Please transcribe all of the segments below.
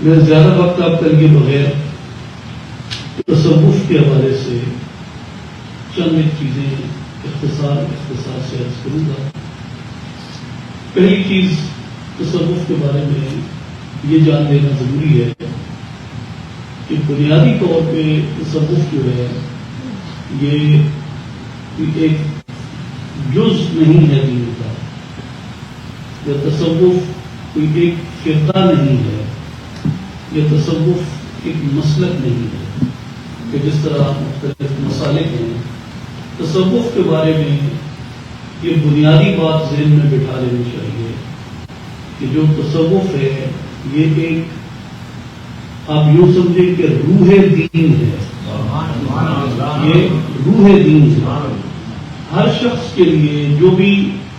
میں زیادہ وقت آپ کر کے بغیر تصوف کے حوالے سے چند ایک چیزیں اختصار سے عرض کروں گا۔ پہلی چیز تصوف کے بارے میں یہ جان لینا ضروری ہے کہ بنیادی طور پہ تصوف جو ہے یہ ایک جز نہیں ہے دین کا، یا تصوف کوئی ایک فرقہ نہیں ہے، یا تصوف ایک مسلک نہیں ہے کہ جس طرح مختلف مسالک ہیں۔ تصوف کے بارے میں یہ بنیادی بات ذہن میں بٹھا لینی چاہیے کہ جو تصوف ہے یہ ایک آپ یوں سمجھیں کہ روح دین ہے، یہ روح دین ہے۔ ہر شخص کے لیے جو بھی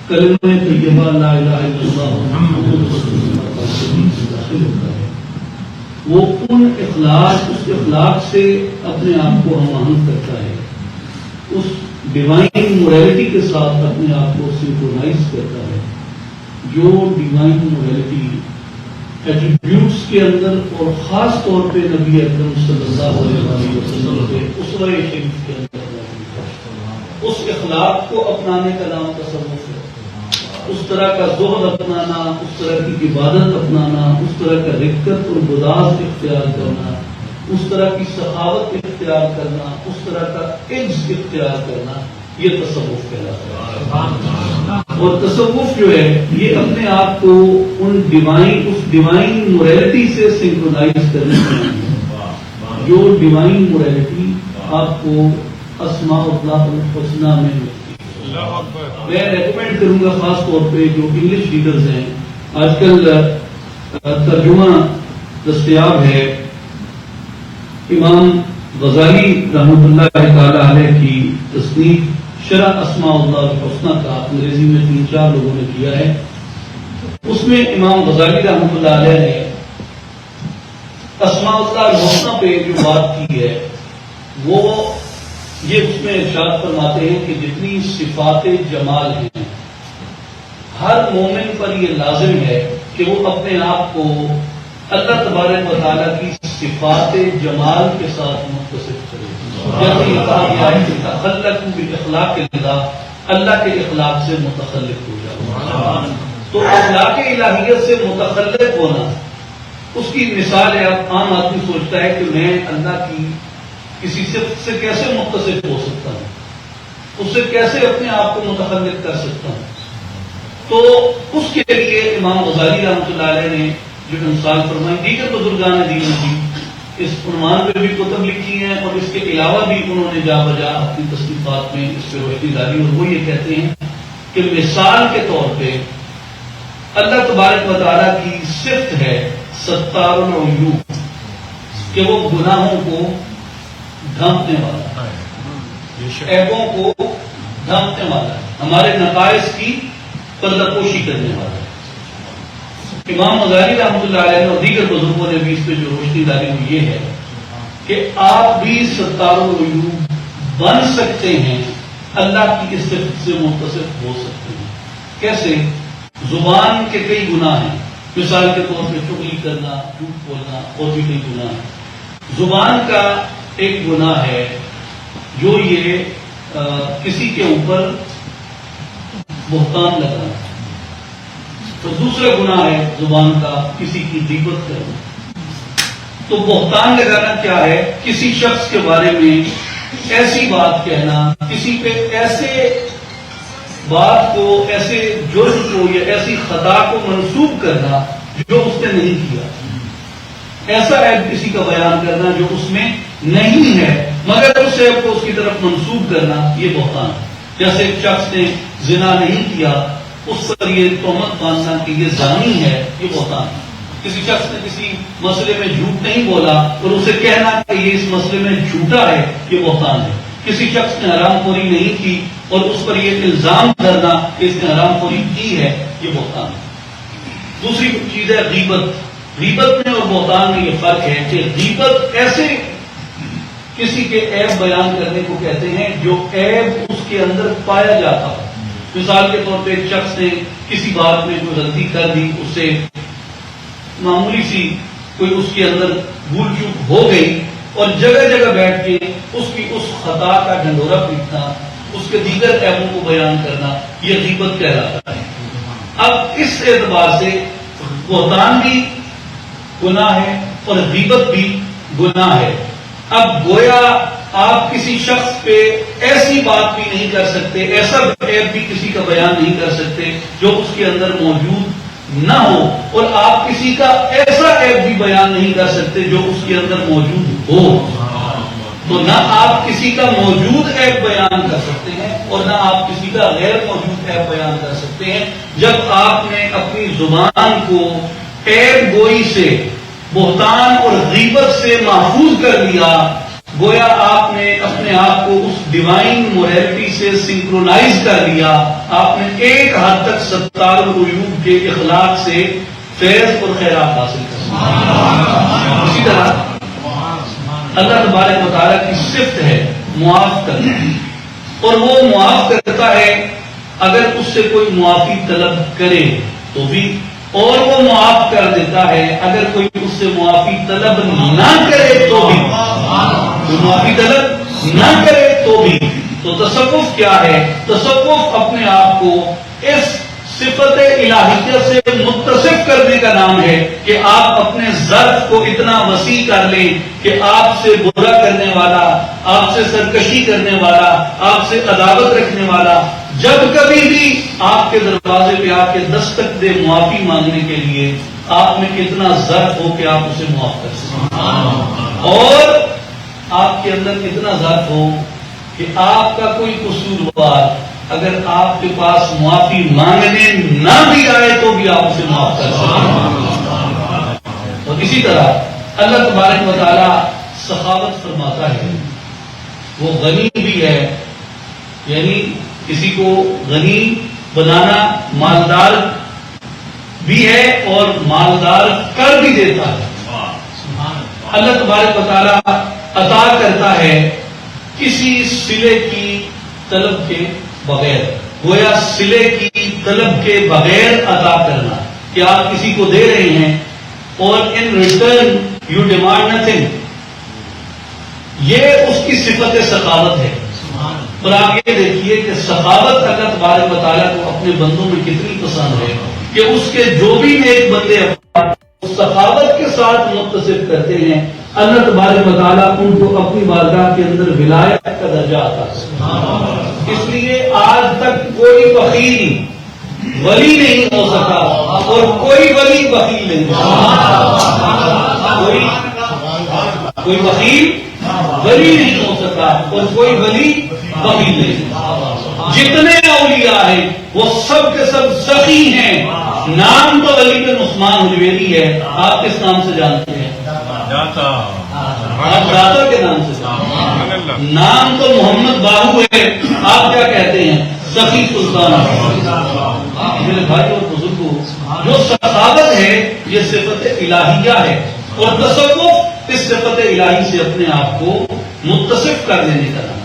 کلمہ طیبہ لا الہ الا اللہ محمد رسول اللہ سے داخل ہوتا ہے وہ اس اخلاق سے اپنے آپ کو ہم آہنگ کرتا ہے، اس ڈیوائن موریلٹی کے ساتھ اپنے آپ کو سنکرونائز کرتا ہے۔ جو ڈیوائن موریلٹی ایٹریبیوٹس کے اندر اور خاص طور پہ نبی اکرم صلی اللہ علیہ وسلم کے اسوہ شریف کے اندر اس اخلاق کو اپنانے کا نام تصوف ہے۔ اس طرح کا زہد اپنانا، اس طرح کی عبادت اپنانا، اس طرح کا رقت اور گداز اختیار کرنا، اس طرح کی سخاوت اختیار کرنا، اس طرح کا عجز اختیار کرنا، یہ تصوف کہلاتا ہے۔ اور تصوف جو ہے یہ اپنے آپ کو اس ڈیوائن موریلٹی سے سنکرونائز کرنے کی ہے، جو ڈیوائن موریلٹی آپ کو اسماء اللہ الحسنی میں ملتی ہے۔ میں ریکمینڈ کروں گا خاص طور پہ جو انگلش ریڈرز ہیں، آج کل ترجمہ دستیاب ہے امام غزالی رحمۃ اللہ تعالی علیہ کی تصنیف شرح اسماء اللہ الحسنی کا انگریزی میں 3-4 لوگوں نے کیا ہے۔ اس میں امام غزالی رحمۃ اللہ علیہ نے اسماء اللہ الحسنی پہ جو بات کی ہے وہ یہ اس میں ارشاد فرماتے ہیں کہ جتنی صفات جمال ہیں ہر مومن پر یہ لازم ہے کہ وہ اپنے آپ کو اللہ تبارک و تعالیٰ کی صفات جمال کے ساتھ متصف کرے۔ جیسے یہ کہا گیا ہے کہ تخلق باخلاق اللہ، اللہ کے اخلاق سے متخلق ہو جائے۔ تو اخلاق الہیت سے متخلق ہونا، اس کی مثال ہے عام آدمی سوچتا ہے کہ میں اللہ کی کسی صفت سے کیسے متصف ہو سکتا ہوں، اس سے کیسے اپنے آپ کو متخلق کر سکتا ہوں۔ تو اس کے لیے امام غزالی رحمۃ اللہ علیہ نے جو مثال فرمائی، دیگر بزرگان دین بھی اس عنوان پہ بھی کتب لکھی ہیں اور اس کے علاوہ بھی انہوں نے جا بجا اپنی تصنیفات میں اس پہ روشنی ڈالی، اور وہ یہ کہتے ہیں کہ مثال کے طور پہ اللہ تبارک و تعالیٰ کی صفت ہے ستار العیوب، کہ وہ گناہوں کو ڈھانپنے والا، عیبوں کو ڈھانپنے والا، ہمارے نقائص کی پردہ پوشی کرنے والا۔ امام غزالی رحمۃ اللہ علیہ اور دیگر بزرگوں نے بھی اس پہ جو روشنی ڈالی وہ یہ ہے کہ آپ بھی ستار العیوب بن سکتے ہیں، اللہ کی اس صفت سے متصف ہو سکتے ہیں۔ کیسے؟ زبان کے کئی گناہ ہیں، مثال کے طور پہ چغلی کرنا، جھوٹ بولنا، اور بھی کئی گناہ ہیں۔ زبان کا ایک گناہ ہے جو یہ کسی کے اوپر بہتان لگانا، تو دوسرا گناہ ہے زبان کا کسی کی غیبت کرنا۔ تو بہتان لگانا کیا ہے؟ کسی شخص کے بارے میں ایسی بات کہنا، کسی پہ ایسے بات کو، ایسے جرم کو یا ایسی خطا کو منسوب کرنا جو اس نے نہیں کیا، ایسا عیب کسی کا بیان کرنا جو اس میں نہیں ہے مگر اس عیب کو اس کی طرف منسوب کرنا، یہ بہتان ہے۔ جیسے ایک شخص نے زنا نہیں کیا، اس پر یہ تہمت باندھنا کہ یہ زانی ہے، یہ بہتان ہے۔ کسی شخص نے کسی مسئلے میں جھوٹ نہیں بولا اور اسے کہنا کہ یہ اس مسئلے میں جھوٹا ہے، یہ بہتان ہے۔ کسی شخص نے حرام خوری نہیں کی اور اس پر یہ الزام کرنا کہ اس نے حرام خوری کی ہے، یہ بہتان ہے۔ دوسری چیز ہے غیبت۔ غیبت میں اور بہتان میں یہ فرق ہے کہ غیبت ایسے کسی کے عیب بیان کرنے کو کہتے ہیں جو عیب اس کے اندر پایا جاتا ہے۔ مثال کے طور پہ ایک شخص نے کسی بات میں کوئی غلطی کر دی، اس سے معمولی سی کوئی اس کے اندر بھول چوک ہو گئی اور جگہ جگہ بیٹھ کے اس کی اس خطا کا ڈنڈورا پیٹنا، اس کے دیگر عیبوں کو بیان کرنا، یہ غیبت کہلاتا ہے۔ اب اس اعتبار سے بہتان بھی گناہ ہے اور غیبت بھی گناہ ہے۔ اب گویا آپ کسی شخص پہ ایسی بات بھی نہیں کر سکتے، ایسا عیب بھی کسی کا بیان نہیں کر سکتے جو اس کے اندر موجود نہ ہو، اور آپ کسی کا ایسا عیب بھی بیان نہیں کر سکتے جو اس کے اندر موجود ہو۔ تو نہ آپ کسی کا موجود عیب بیان کر سکتے ہیں اور نہ آپ کسی کا غیر موجود عیب بیان کر سکتے ہیں۔ جب آپ نے اپنی زبان کو عیب گوئی سے، بہتان اور غیبت سے محفوظ کر لیا، گویا آپ نے اپنے آپ کو اس ڈیوائن موریلٹی سے سنکرونائز کر لیا، آپ نے ایک حد تک ستار العیوب کے اخلاق سے فیض اور خیرات حاصل کر لیا۔ اسی طرح اللہ تبارک و تعالیٰ کی صفت ہے معاف کرنا، اور وہ معاف کرتا ہے اگر اس سے کوئی معافی طلب کرے تو بھی، اور وہ معاف کر دیتا ہے اگر کوئی اس سے معافی طلب نہ کرے تو بھی، کوئی معافی طلب نہ کرے تو بھی۔ تو تصوف کیا ہے؟ تصوف اپنے آپ کو اس صفت الہیہ سے متصف کرنے کا نام ہے کہ آپ اپنے ظرف کو اتنا وسیع کر لیں کہ آپ سے برا کرنے والا، آپ سے سرکشی کرنے والا، آپ سے عداوت رکھنے والا، جب کبھی بھی آپ کے دروازے پہ آ کے دستک دے معافی مانگنے کے لیے، آپ میں اتنا ظرف ہو کہ آپ اسے معاف کر سکیں، اور آپ کے اندر اتنا ظرف ہو کہ آپ کا کوئی قصوروار اگر آپ کے پاس معافی مانگنے نہ بھی آئے تو بھی آپ اسے معاف کر سکیں۔ اور اسی طرح اللہ تبارک و تعالیٰ سخاوت فرماتا ہے، وہ غنی بھی ہے، یعنی کسی کو غنی بنانا مالدار بھی ہے اور مالدار کر بھی دیتا ہے۔ اللہ تبارک و تعالیٰ عطا کرتا ہے کسی صلے کی طلب کے بغیر، گویا صلے کی طلب کے بغیر عطا کرنا، کہ آپ کسی کو دے رہے ہیں اور in return you demand nothing, یہ اس کی صفت سخاوت ہے۔ اور آپ یہ دیکھیے کہ سخاوت اللہ تبارک و تعالیٰ کو اپنے بندوں میں کتنی پسند ہے کہ اس کے جو بھی نیک بندے سخاوت کے ساتھ متصف کرتے ہیں، اللہ تبارک و تعالیٰ ان کو اپنی بارگاہ کے اندر ولایت کا درجہ آتا ہے۔ اس لیے آج تک کوئی بخیل ولی نہیں ہو سکا اور کوئی ولی بخیل نہیں ہو سکا، کوئی بخیل ولی نہیں ہو سکا اور کوئی ولی بخیل نہیں۔ جتنے اولیاء ہیں وہ سب کے سب سخی ہیں۔ نام تو علی بن عثمان حجویری ہے، آپ کس نام سے جانتے ہیں؟ آپ داتا کے نام سے جانتے ہیں۔ نام تو محمد باہو ہے، آپ کیا کہتے ہیں؟ سخی سلطان۔ میرے بھائی اور بزرگوں، جو سخاوت ہے یہ صفت الہیہ ہے، اور تصوف اس صفت الہی سے اپنے آپ کو متصف کر دینے کا نام،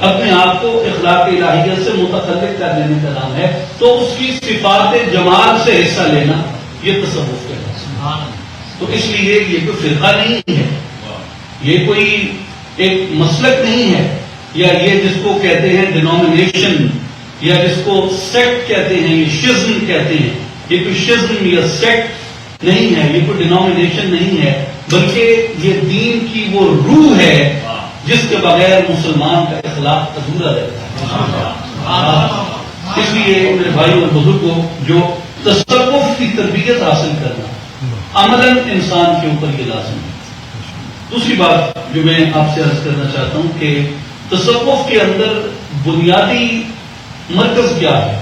اپنے آپ کو اخلاق الہیہ سے متخلق کر دینے کا نام ہے۔ تو اس کی صفات جمال سے حصہ لینا یہ تصوف ہے۔ تو اس لیے یہ کوئی فرقہ نہیں ہے، یہ کوئی ایک مسلک نہیں ہے، یا یہ جس کو کہتے ہیں ڈینومینیشن، یا جس کو سیکٹ کہتے ہیں، یہ شزم کہتے ہیں، یہ کوئی شزم یا سیکٹ نہیں ہے، یہ کوئی ڈینومینیشن نہیں ہے، بلکہ یہ دین کی وہ روح ہے جس کے بغیر مسلمان کا اخلاق ادھورا رہتا ہے۔ اس لیے میرے بھائی اور بزرگوں، جو تصوف کی تربیت حاصل کرنا عملاً انسان کے اوپر یہ لازم ہے۔ دوسری بات جو میں آپ سے عرض کرنا چاہتا ہوں کہ تصوف کے اندر بنیادی مرکز کیا ہے؟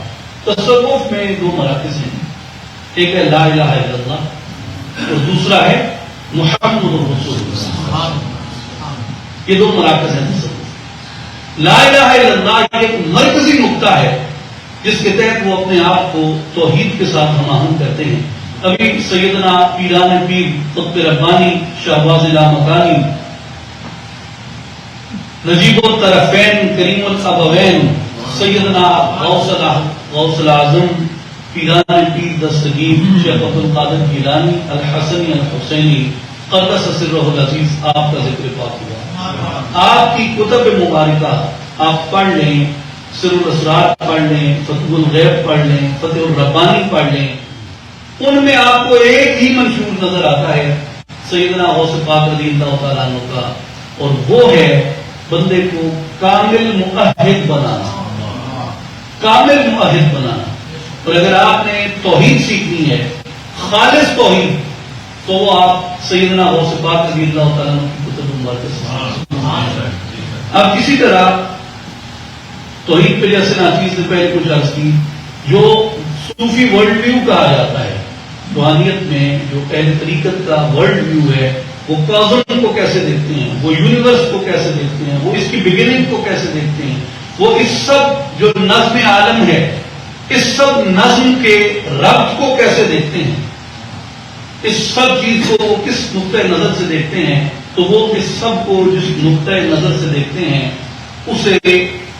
تصوف میں دو مراکز ہیں، ایک ہے لا الہ الا اللہ اور دوسرا ہے محمد رسول اللہ۔ یہ دو مراکز ہیں تصوف۔ لا الہ الا اللہ ایک مرکزی نقطہ ہے جس کے تحت وہ اپنے آپ کو توحید کے ساتھ ہم آہنگ کرتے ہیں۔ ابھی سیدنا پیران پیر قطب ربانی شہباز لامکانی نجیب الطرفین کریم الابوین سیدنا غوث الاعظم پیران پیر دستگیر شیخ عبد القادر گیلانی الحسنی الحسینی قدس سرہ العزیز آپ کا ذکر پاک ہوا. آپ کی کتب مبارکہ آپ پڑھ لیں، سر الاسرار پڑھ لیں، فتح الغیب پڑھ لیں، فتح الربانی پڑھ لیں، ان میں آپ کو ایک ہی منشور نظر آتا ہے سیدنا غوث پاک رضی اللہ تعالیٰ عنہ کا، اور وہ ہے بندے کو کامل مؤہد بنانا، کامل مؤہد بنانا. اور اگر آپ نے توحید سیکھنی ہے، خالص توحید، تو وہ آپ سیدنا غوث پاک رضی اللہ تعالیٰ عنہ کی کتب مبارکہ سے. اب کسی طرح توحید پہ جیسے ناچیز نے پہلے کچھ عرض کی، جو صوفی ورلڈ ویو کہا جاتا ہے، روحانیت میں جو اہل طریقت کا ورلڈ ویو ہے، وہ کازم کو کیسے دیکھتے ہیں، وہ یونیورس کو کیسے دیکھتے ہیں، وہ اس کی بگننگ کو کیسے دیکھتے ہیں، وہ اس سب جو نظم عالم ہے، اس سب نظم کے ربط کو کیسے دیکھتے ہیں، اس سب چیز کو وہ کس نقطۂ نظر سے دیکھتے ہیں، تو وہ اس سب کو جس نقطۂ نظر سے دیکھتے ہیں اسے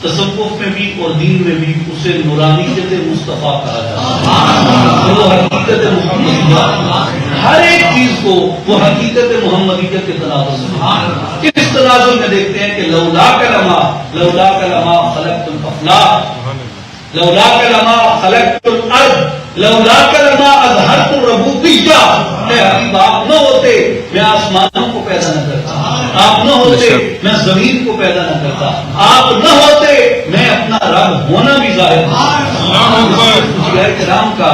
تصوف میں بھی اور دین میں بھی اسے نورانیت مصطفیٰ کہا جاتا ہے. وہ حقیقت محمدیہ، ہر ایک چیز کو وہ حقیقت محمدیت کے تناظر میں، اس تناظر میں دیکھتے ہیں کہ لولاک لما خلقت الافلاک، لولاک لما خلقت الارض، لولاک لما اظہرت الربوبیہ. حبیب آپ نہ ہوتے میں آسمانوں کو پیدا نہ کرتا، آپ نہ ہوتے میں زمین کو پیدا نہ کرتا، آپ نہ ہوتے میں اپنا رب ہونا بھی ظاہر کرتا. کرام کا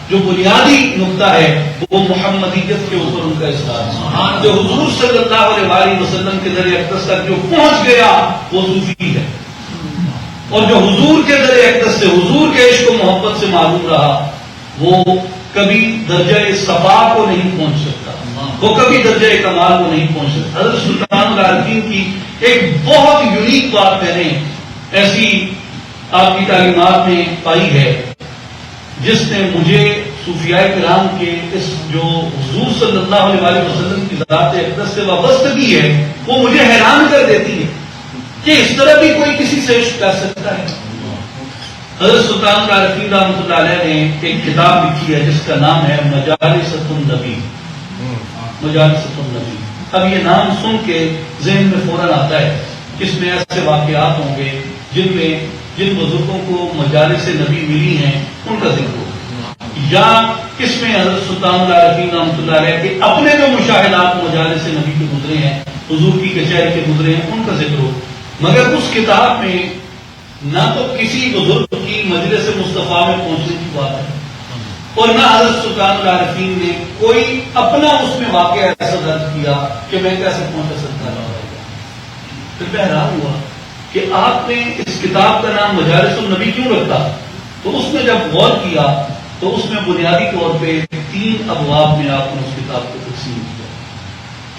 جو بنیادی نقطہ ہے وہ محمدیت کے اوپر ان کا اصرار ہے. جو حضور صلی اللہ علیہ وسلم کے ذریعے اقدس تک جو پہنچ گیا وہ صوفی ہے، اور جو حضور کے ذریعے اقدس سے، حضور کے عشق و محبت سے معلوم رہا، وہ کبھی درجہ صفا کو نہیں پہنچ سکتا، وہ کبھی درجہ کمال کو نہیں پہنچ سکتا. حضرت سلطان العارفین کی ایک بہت یونیک بات میں نے ایسی آپ کی تعلیمات میں پائی ہے، جس نے مجھے صوفیاء کرام کے اس جو حضور صلی اللہ علیہ وسلم کی ذات اقدس سے وابستگی ہے وہ مجھے حیران کر دیتی ہے کہ اس طرح بھی کوئی کسی سے عشق کر سکتا ہے. حضرت سلطان العارفین رحمۃ اللہ علیہ نے ایک کتاب لکھی ہے جس کا نام ہے مجالست النبی. مجالست النبی، اب یہ نام سن کے ذہن میں فوراً آتا ہے اس میں ایسے واقعات ہوں گے جن بزرگوں کو مجالس نبی ملی ہیں ان کا ذکر ہو، یا اس میں حضرت سلطان العارفین رحمۃ اللہ علیہ کے اپنے جو مشاہدات مجالس نبی کے گزرے ہیں، حضور کی کچہری کے گزرے ہیں، ان کا ذکر ہو. مگر اس کتاب میں نہ تو کسی بزرگ کی مجلس مصطفیٰ میں پہنچنے کی بات ہے، اور نہ حضرت سلطان العارفین نے کوئی اپنا اس میں واقعہ ایسا درج کیا کہ میں کیسے پہنچ سکتا رہا. پھر میں حیران ہوا کہ آپ نے اس کتاب کا نام مجالس النبی کیوں رکھا. تو اس میں جب غور کیا تو اس میں بنیادی طور پہ 3 ابواب میں آپ نے اس کتاب کو تقسیم کیا.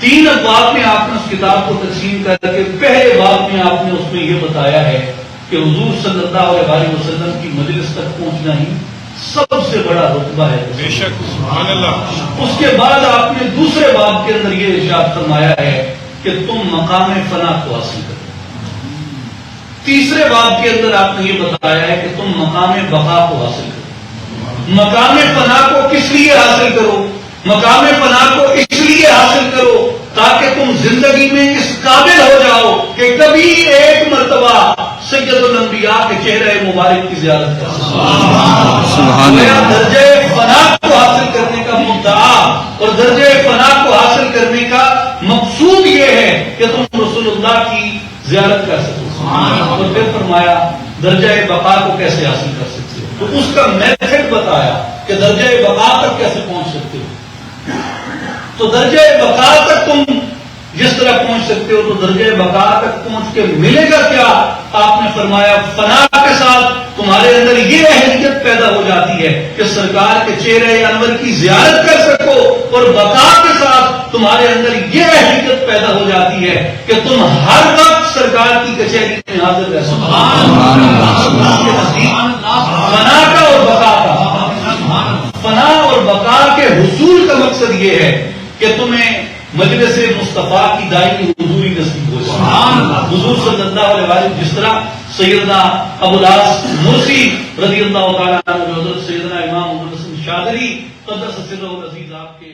3 ابواب میں آپ نے اس کتاب کو تقسیم کر کے پہلے باب میں آپ نے اس میں یہ بتایا ہے کہ حضور صلی اللہ علیہ وسلم کی مجلس تک پہنچنا ہی سب سے بڑا رتبہ ہے. بے شک سبحان اللہ. اس کے بعد آپ نے دوسرے باب کے اندر یہ ارشاد فرمایا ہے کہ تم مقام فنا کو حاصل کرو. تیسرے باب کے اندر آپ نے یہ بتایا ہے کہ تم مقام بقا کو حاصل کرو. مقام فنا کو کس لیے حاصل کرو؟ مقام فنا کو اس لیے حاصل کرو تاکہ تم زندگی میں اس قابل ہو جاؤ کہ کبھی ایک مرتبہ سید الانبیاء کے چہرے مبارک کی زیارت کر سبحان اللہ. درجہ فنا کو حاصل کرنے کا مدعا اور درجہ فنا کو حاصل کرنے کا مقصود یہ ہے کہ تم رسول اللہ کی زیارت کر سکو. اور پھر فرمایا درجہ بقا کو کیسے حاصل کر سکتے ہو، تو اس کا میتھڈ بتایا کہ درجہ بقا تک کیسے پہنچ سکتے ہو. تو درجہ بقا تک تم جس طرح پہنچ سکتے ہو، تو درجہ بقا تک پہنچ کے ملے گا کیا؟ آپ نے فرمایا فنا کے ساتھ تمہارے اندر یہ اہلیت پیدا ہو جاتی ہے کہ سرکار کے چہرے انور کی زیارت کر سکو، اور بقا کے ساتھ تمہارے اندر یہ اہلیت پیدا ہو جاتی ہے کہ تم ہر وقت سرکار کی کچہری میں حاضر رہ سکو. فنا کا اور بقا کا، فنا اور بقا کے حصول کا مقصد یہ ہے کہ تمہیں مجلس مصطفیٰ کی دائمی حضوری نصیب ہو جائے. حضور صلی اللہ علیہ وسلم جس طرح سیدنا ابو العاص مرسی رضی اللہ تعالیٰ عنہ، حضرت سیدنا امام قدس سرہ العزیز آپ کے